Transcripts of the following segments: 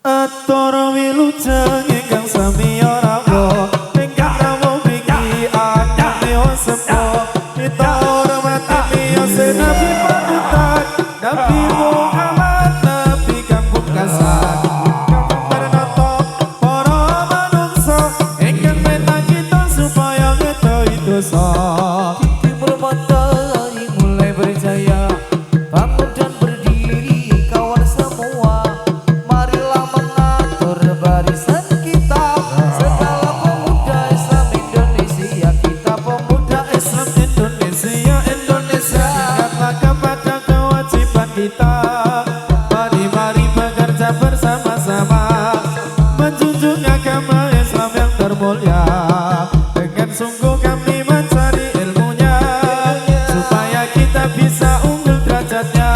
Atara wilujeng ingkang sami ora wo ingkang rawuh biki anyane sepo kita ora mati miyos nabi panutan nabi Muhammad nabi kang pungkasan kang pernata para manungsa ingkang metang kita supaya ngetoi dosa timur matahari mulai berjaya bangun dan berdiri kawan semua marilah mengatur barisan kita segala pemuda Islam Indonesia kita pemuda Islam Indonesia ingatlah kepada kewajiban kita mari bekerja bersama-sama menjunjung agama Islam yang termulia dengan sungguh kami mencari ilmunya supaya kita bisa unggul derajatnya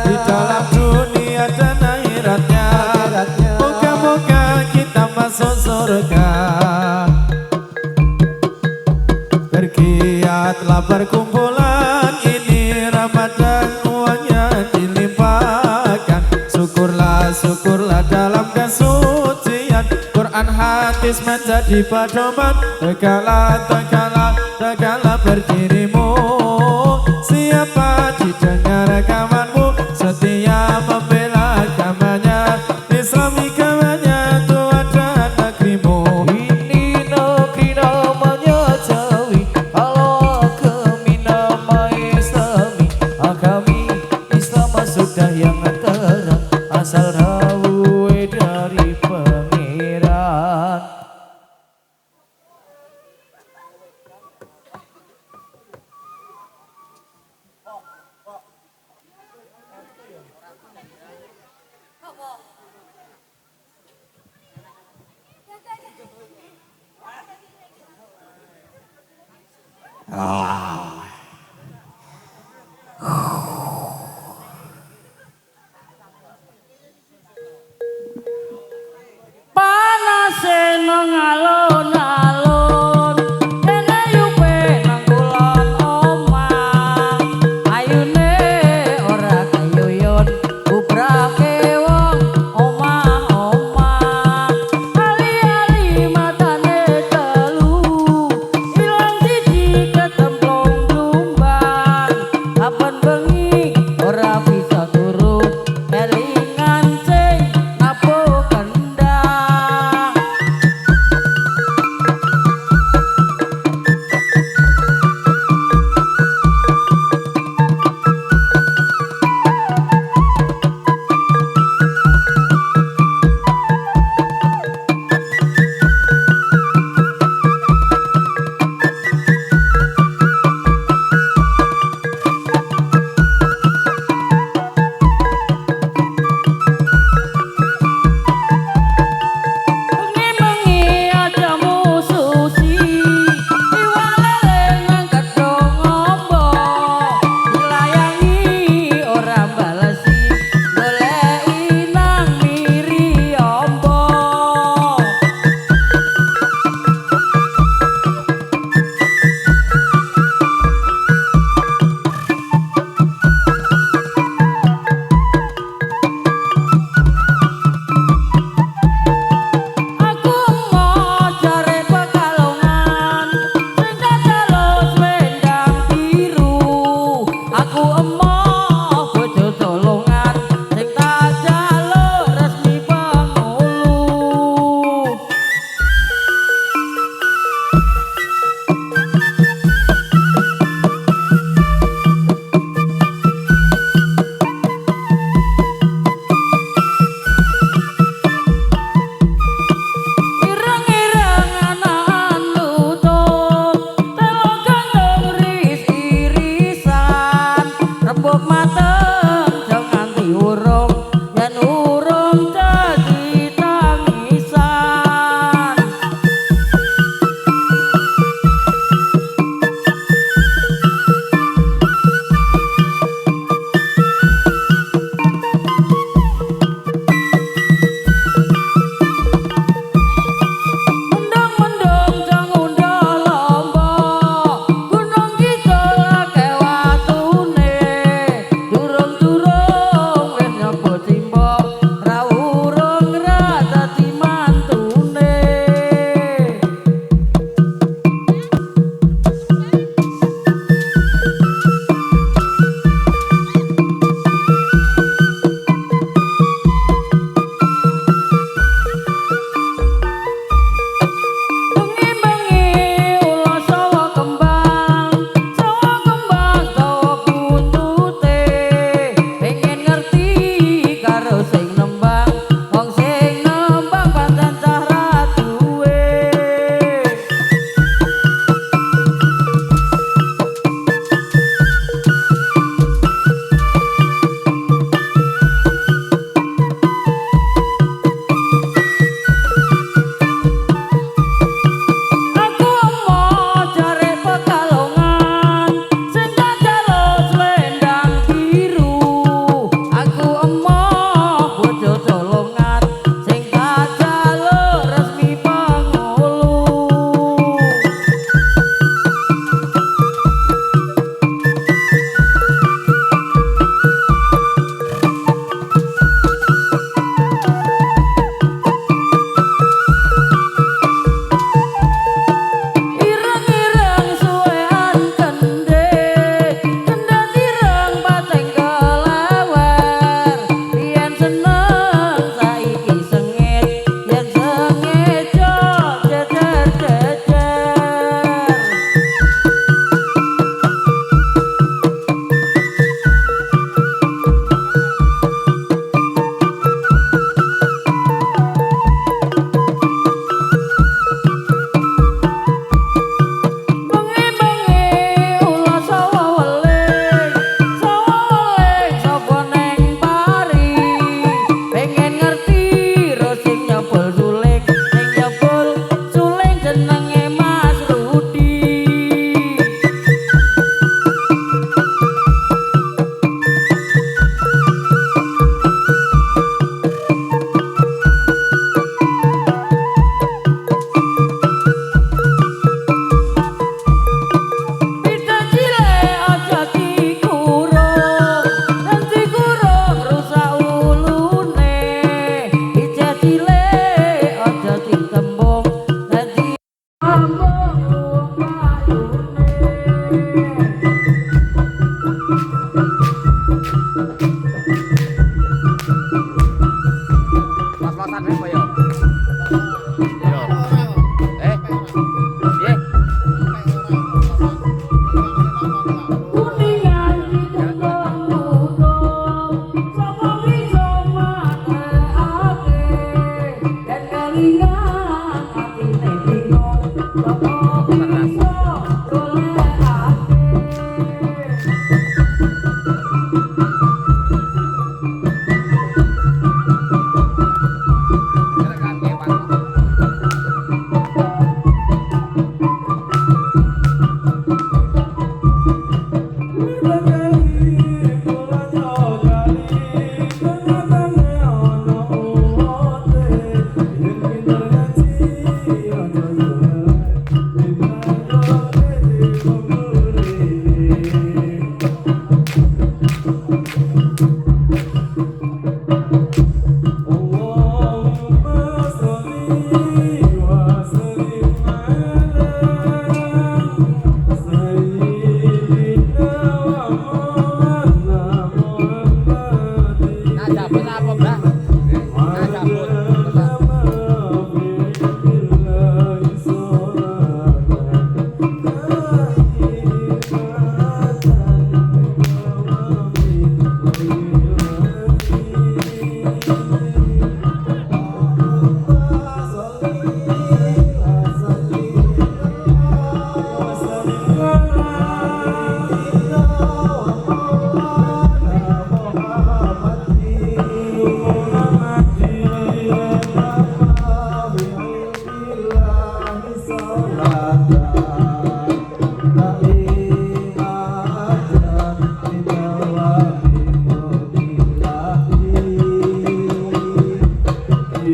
di dalam dunia dan akhiratnya moga-moga kita masuk surga bergiatlah perkumpulan ini Ramadan uangnya dilimpahkan syukurlah dalam kesucian Quran hadis menjadi pedoman tegaklah berdirimu siapa didengar kawanmu setia membela agamanya Islami kawannya tua dan negerimu ini negeri namanya Jawi kalau agami nama Islami agami Islam sudah yang terang asal rawuh dari pangeran. Panase nang alun-alun dene yupe nang kulon omah ayune ora kayuyon ubrake wong omah-omah ali-ali matane telu ilang siji ketempel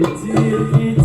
kicil-kicil